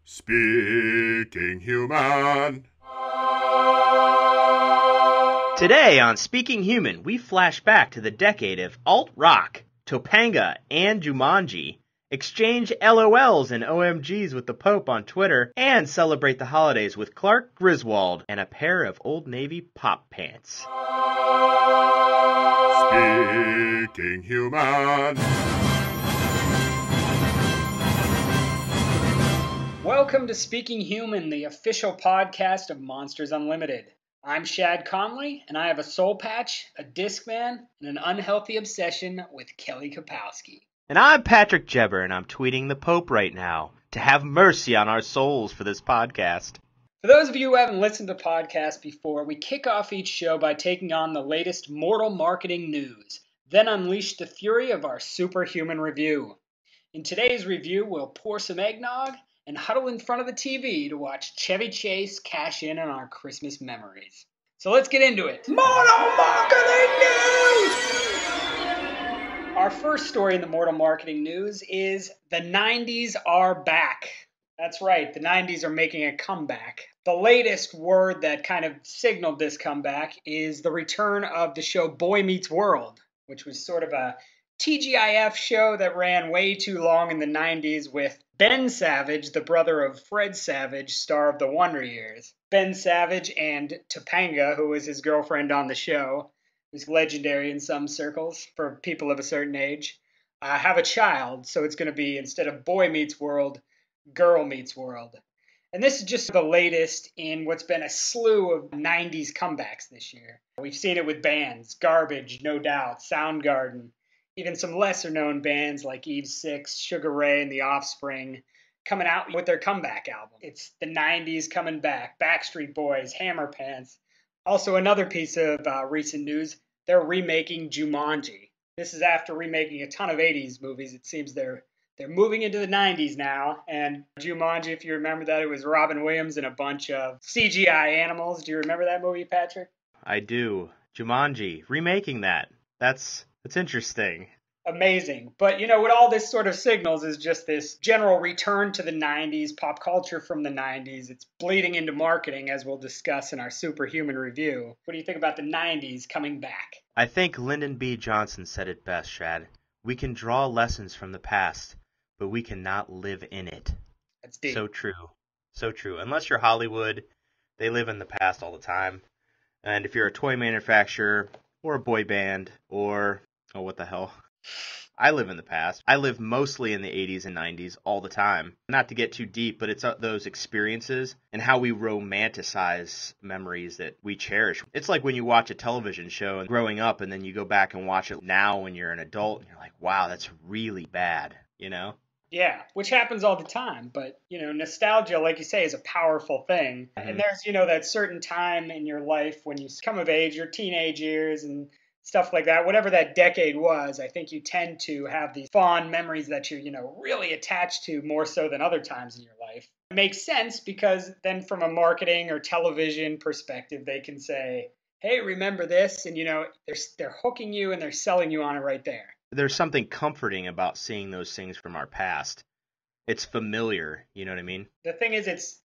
Speaking Human. Today on Speaking Human, we flash back to the decade of alt-rock, Topanga, and Jumanji, exchange LOLs and OMGs with the Pope on Twitter, and celebrate the holidays with Clark Griswold and a pair of Old Navy pop pants. Speaking Human. Welcome to Speaking Human, the official podcast of Monsters Unlimited. I'm Shad Conley, and I have a soul patch, a Discman, and an unhealthy obsession with Kelly Kapowski. And I'm Patrick Jebber, and I'm tweeting the Pope right now to have mercy on our souls for this podcast. For those of you who haven't listened to podcasts before, we kick off each show by taking on the latest mortal marketing news, then unleash the fury of our superhuman review. In today's review, we'll pour some eggnog and huddle in front of the TV to watch Chevy Chase cash in on our Christmas memories. So let's get into it. Mortal Marketing News! Our first story in the Mortal Marketing News is the 90s are back. That's right, the 90s are making a comeback. The latest word that kind of signaled this comeback is the return of the show Boy Meets World, which was sort of a TGIF show that ran way too long in the 90s with Ben Savage, the brother of Fred Savage, star of The Wonder Years. Ben Savage and Topanga, who was his girlfriend on the show, who's legendary in some circles for people of a certain age, have a child. So it's going to be, instead of Boy Meets World, Girl Meets World. And this is just the latest in what's been a slew of 90s comebacks this year. We've seen it with bands, Garbage, No Doubt, Soundgarden, even some lesser-known bands like Eve 6, Sugar Ray, and The Offspring coming out with their comeback album. It's the 90s coming back. Backstreet Boys, Hammer Pants. Also, another piece of recent news, they're remaking Jumanji. This is after remaking a ton of 80s movies. It seems they're moving into the 90s now. And Jumanji, if you remember that, it was Robin Williams and a bunch of CGI animals. Do you remember that movie, Patrick? I do. Jumanji, remaking that. That's interesting. Amazing. But, you know, what all this sort of signals is just this general return to the 90s, pop culture from the 90s. It's bleeding into marketing, as we'll discuss in our Superhuman review. What do you think about the 90s coming back? I think Lyndon B. Johnson said it best, Shad. We can draw lessons from the past, but we cannot live in it. That's deep. So true. So true. Unless you're Hollywood, they live in the past all the time. And if you're a toy manufacturer or a boy band or, oh, what the hell? I live in the past. I live mostly in the 80s and 90s all the time. Not to get too deep, but it's those experiences and how we romanticize memories that we cherish. It's like when you watch a television show and growing up and then you go back and watch it now when you're an adult and you're like, wow, that's really bad, you know? Yeah, which happens all the time. But, you know, nostalgia, like you say, is a powerful thing. Mm-hmm. And there's, you know, that certain time in your life when you come of age, your teenage years and stuff like that, whatever that decade was, I think you tend to have these fond memories that you're, you know, really attached to more so than other times in your life. It makes sense because then from a marketing or television perspective, they can say, hey, remember this? And, you know, they're hooking you and they're selling you on it right there. There's something comforting about seeing those things from our past. It's familiar, you know what I mean? The thing is,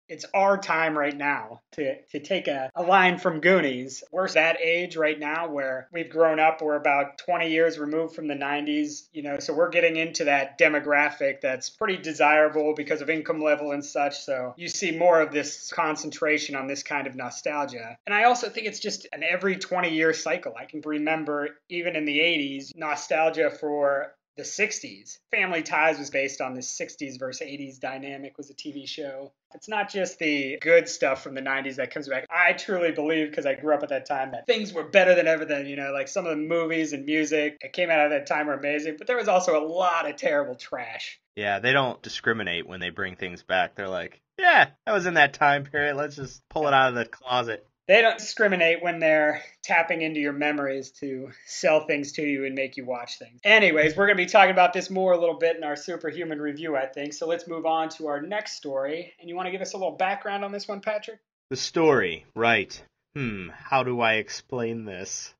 it's our time right now to take a line from Goonies. We're that age right now where we've grown up. We're about 20 years removed from the 90s, you know, so we're getting into that demographic that's pretty desirable because of income level and such. So you see more of this concentration on this kind of nostalgia. And I also think it's just an every 20-year cycle. I can remember even in the 80s, nostalgia for the 60s. Family Ties was based on this 60s versus 80s dynamic, was a TV show. It's not just the good stuff from the 90s that comes back. I truly believe, because I grew up at that time, that things were better than ever then. You know, like some of the movies and music that came out at that time were amazing, but there was also a lot of terrible trash. Yeah, they don't discriminate when they bring things back. They're like, yeah, that was in that time period. Let's just pull it out of the closet. They don't discriminate when they're tapping into your memories to sell things to you and make you watch things. Anyways, we're going to be talking about this more a little bit in our Superhuman review, I think. So let's move on to our next story. And you want to give us a little background on this one, Patrick? The story, right. How do I explain this?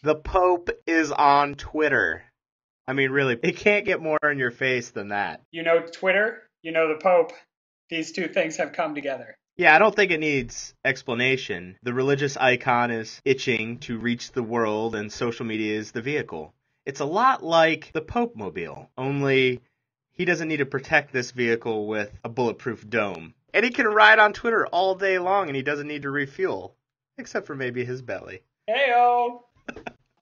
The Pope is on Twitter. I mean, really, it can't get more in your face than that. You know Twitter, you know the Pope. these two things have come together. Yeah, I don't think it needs explanation. The religious icon is itching to reach the world, and social media is the vehicle. It's a lot like the Pope Mobile, only he doesn't need to protect this vehicle with a bulletproof dome. And he can ride on Twitter all day long, and he doesn't need to refuel, except for maybe his belly. Heyo!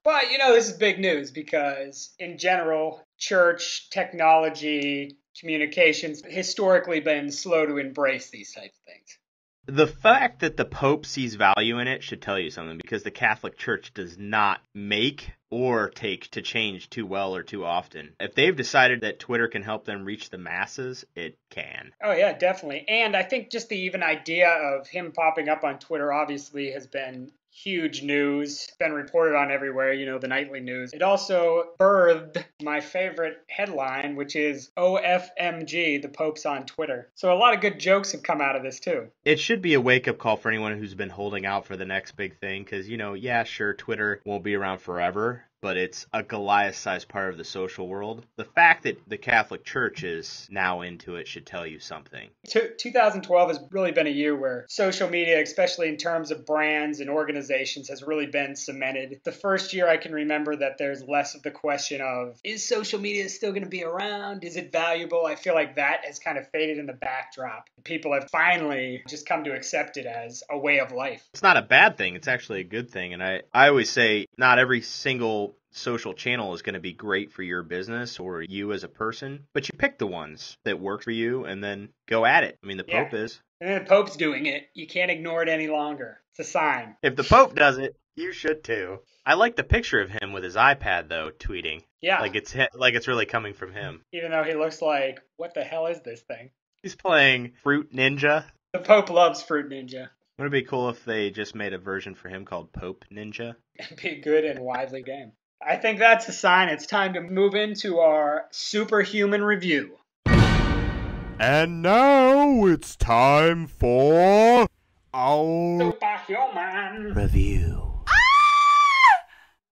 But, this is big news because, in general, church, technology, communications historically been slow to embrace these types of things. The fact that the Pope sees value in it should tell you something, because the Catholic Church does not make or take to change too well or too often. If they've decided that Twitter can help them reach the masses, it can. Oh, yeah, definitely. And I think just the even idea of him popping up on Twitter obviously has been huge news, been reported on everywhere, the nightly news. It also birthed my favorite headline, which is OFMG, the Pope's on Twitter. So a lot of good jokes have come out of this too. It should be a wake-up call for anyone who's been holding out for the next big thing, because, yeah, sure, Twitter won't be around forever, but it's a Goliath-sized part of the social world. The fact that the Catholic Church is now into it should tell you something. 2012 has really been a year where social media, especially in terms of brands and organizations, has really been cemented. The first year I can remember that there's less of the question of, is social media still going to be around? Is it valuable? I feel like that has kind of faded in the backdrop. People have finally just come to accept it as a way of life. It's not a bad thing. It's actually a good thing. And I always say not every single social channel is going to be great for your business or you as a person, but you pick the ones that work for you and then go at it. I mean, the Pope is. And the Pope's doing it. You can't ignore it any longer. It's a sign. If the Pope does it, you should too. I like the picture of him with his iPad, though, tweeting. Yeah. Like it's really coming from him. Even though he looks like, what the hell is this thing? He's playing Fruit Ninja. The Pope loves Fruit Ninja. Wouldn't it be cool if they just made a version for him called Pope Ninja? It'd be a good and widely game. I think that's a sign it's time to move into our superhuman review. And now it's time for our Superhuman review.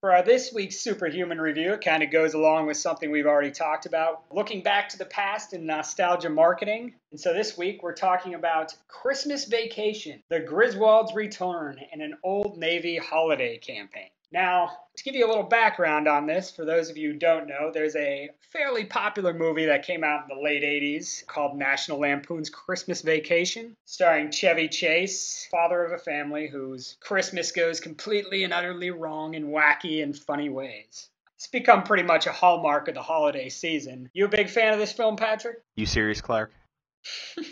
For this week's superhuman review, it kind of goes along with something we've already talked about, looking back to the past in nostalgia marketing. And so this week we're talking about Christmas Vacation, the Griswolds return, and an Old Navy holiday campaign. Now, to give you a little background on this, for those of you who don't know, there's a fairly popular movie that came out in the late 80s called National Lampoon's Christmas Vacation, starring Chevy Chase, father of a family whose Christmas goes completely and utterly wrong in wacky and funny ways. It's become pretty much a hallmark of the holiday season. You a big fan of this film, Patrick? You serious, Clark? Do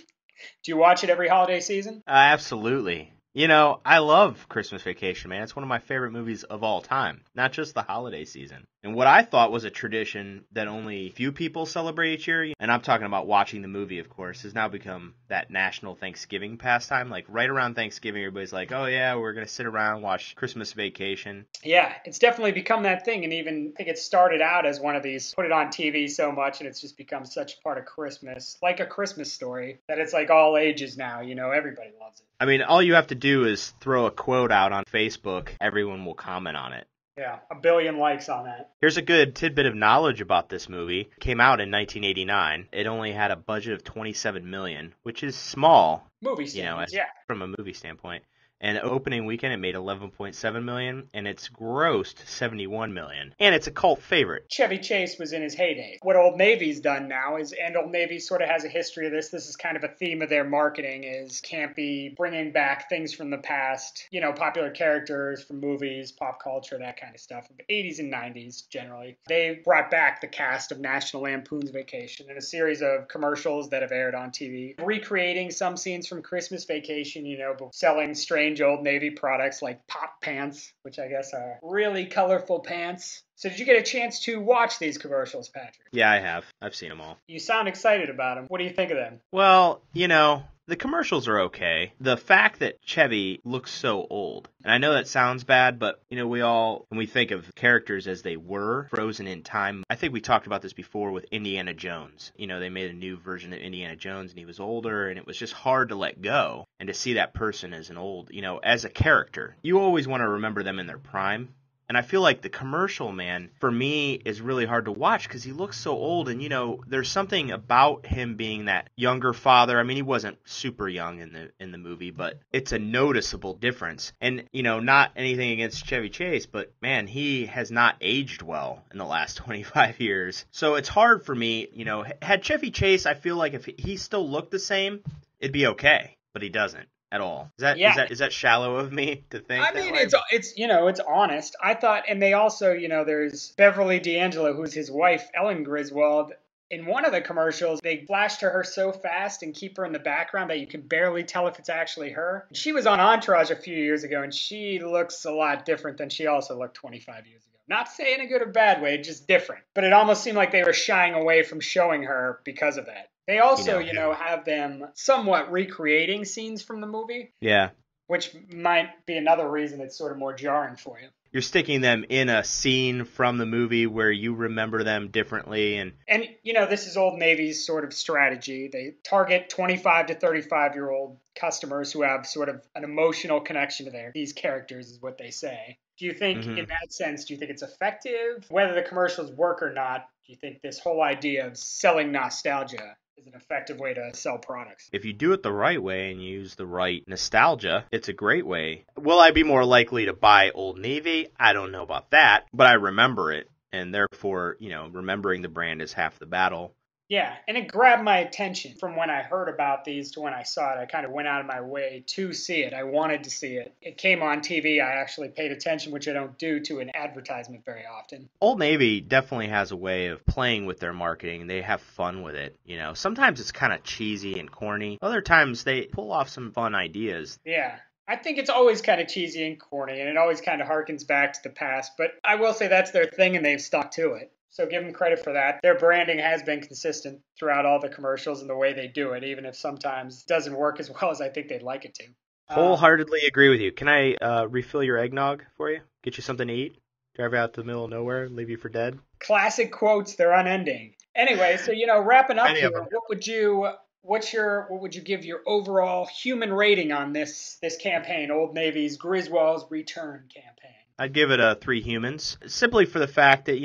you watch it every holiday season? Absolutely. I love Christmas Vacation, man. It's one of my favorite movies of all time, not just the holiday season. And what I thought was a tradition that only few people celebrate each year, and I'm talking about watching the movie, of course, has now become that national Thanksgiving pastime. Like right around Thanksgiving, everybody's like, oh yeah, we're going to sit around, watch Christmas Vacation. Yeah, it's definitely become that thing. And even I think it started out as one of these, put it on TV so much, and it's just become such a part of Christmas, like a Christmas Story, that it's like all ages now. Everybody loves it. I mean, all you have to do is throw a quote out on Facebook. Everyone will comment on it. Yeah, 1 billion likes on that. Here's a good tidbit of knowledge about this movie. It came out in 1989. It only had a budget of $27 million, which is small. Movie standards, yeah. From a movie standpoint. And opening weekend, it made $11.7 million, and it's grossed $71 million. And it's a cult favorite. Chevy Chase was in his heyday. What Old Navy's done now is, and Old Navy sort of has a history of this. This is kind of a theme of their marketing, is campy, bringing back things from the past. Popular characters from movies, pop culture, that kind of stuff. 80s and 90s, generally. They brought back the cast of National Lampoon's Vacation in a series of commercials that have aired on TV, recreating some scenes from Christmas Vacation, selling strange Old Navy products like pop pants, which I guess are really colorful pants. So did you get a chance to watch these commercials, Patrick? Yeah, I have. I've seen them all. You sound excited about them. What do you think of them? Well, the commercials are okay. The fact that Chevy looks so old, and I know that sounds bad, but, when we think of characters as they were, frozen in time, I think we talked about this before with Indiana Jones. They made a new version of Indiana Jones, and he was older, and it was just hard to let go. And to see that person as an old, as a character, you always want to remember them in their prime. And I feel like the commercial, man, for me is really hard to watch because he looks so old. And, there's something about him being that younger father. I mean, he wasn't super young in the movie, but it's a noticeable difference. And, not anything against Chevy Chase, but, man, he has not aged well in the last 25 years. So it's hard for me, had Chevy Chase, I feel like if he still looked the same, it'd be okay. But he doesn't. At all. Is that shallow of me to think? I mean, it's honest. I thought, and they also, there's Beverly D'Angelo, who's his wife, Ellen Griswold. In one of the commercials, they flash to her so fast and keep her in the background that you can barely tell if it's actually her. She was on Entourage a few years ago, and she looks a lot different than she also looked 25 years ago. Not saying in a good or bad way, just different. But it almost seemed like they were shying away from showing her because of that. They also, have them somewhat recreating scenes from the movie. Yeah. Which might be another reason it's sort of more jarring for you. You're sticking them in a scene from the movie where you remember them differently. And this is Old Navy's sort of strategy. They target 25 to 35-year-old customers who have sort of an emotional connection to these characters, is what they say. Do you think, in that sense, it's effective? Whether the commercials work or not, do you think this whole idea of selling nostalgia is an effective way to sell products? If you do it the right way and you use the right nostalgia, it's a great way. Will I be more likely to buy Old Navy? I don't know about that, but I remember it, and therefore, remembering the brand is half the battle. Yeah, and it grabbed my attention from when I heard about these to when I saw it. I kind of went out of my way to see it. I wanted to see it. It came on TV. I actually paid attention, which I don't do to an advertisement very often. Old Navy definitely has a way of playing with their marketing. They have fun with it. Sometimes it's kind of cheesy and corny. Other times they pull off some fun ideas. Yeah. I think it's always kind of cheesy and corny, and it always kind of harkens back to the past. But I will say that's their thing, and they've stuck to it. So give them credit for that. Their branding has been consistent throughout all the commercials and the way they do it, even if sometimes it doesn't work as well as I think they'd like it to. Wholeheartedly agree with you. Can I refill your eggnog for you? Get you something to eat? Drive you out to the middle of nowhere? Leave you for dead? Classic quotes. They're unending. Anyway, so, wrapping up here, what would you give your overall human rating on this campaign, Old Navy's Griswolds Return campaign? I'd give it a 3 humans, simply for the fact that,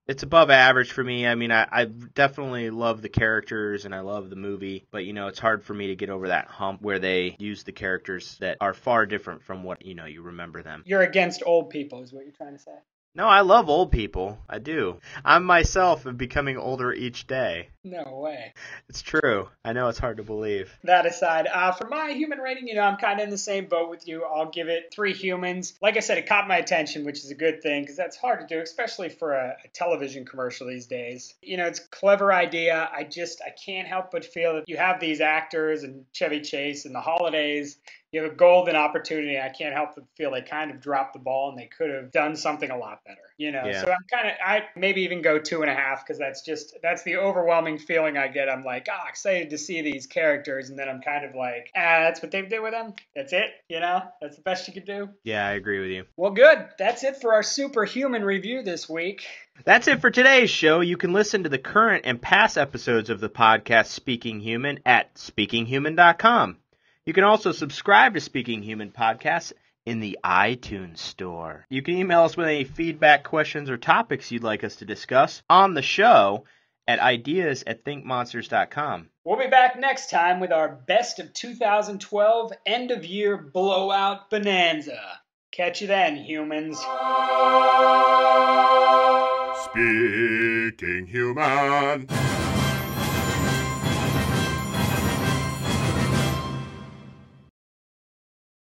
it's above average for me. I mean, I definitely love the characters and I love the movie, but, it's hard for me to get over that hump where they use the characters that are far different from what, you remember them. You're against old people is what you're trying to say. No, I love old people. I do. I myself am becoming older each day. No way. It's true. I know it's hard to believe. That aside, for my human rating, I'm kind of in the same boat with you. I'll give it 3 humans. Like I said, it caught my attention, which is a good thing because that's hard to do, especially for a television commercial these days. It's a clever idea. I can't help but feel that you have these actors and Chevy Chase and the holidays. You have a golden opportunity. I can't help but feel they kind of dropped the ball and they could have done something a lot better, Yeah. So I maybe even go 2.5 because that's the overwhelming feeling I get. I'm like, excited to see these characters. And then I'm kind of like, that's what they did with them. That's it. That's the best you could do. Yeah, I agree with you. Well, good. That's it for our superhuman review this week. That's it for today's show. You can listen to the current and past episodes of the podcast Speaking Human at speakinghuman.com. You can also subscribe to Speaking Human Podcasts in the iTunes store. You can email us with any feedback, questions, or topics you'd like us to discuss on the show at ideas@thinkmonsters.com. We'll be back next time with our best of 2012 end-of-year blowout bonanza. Catch you then, humans. Speaking Human.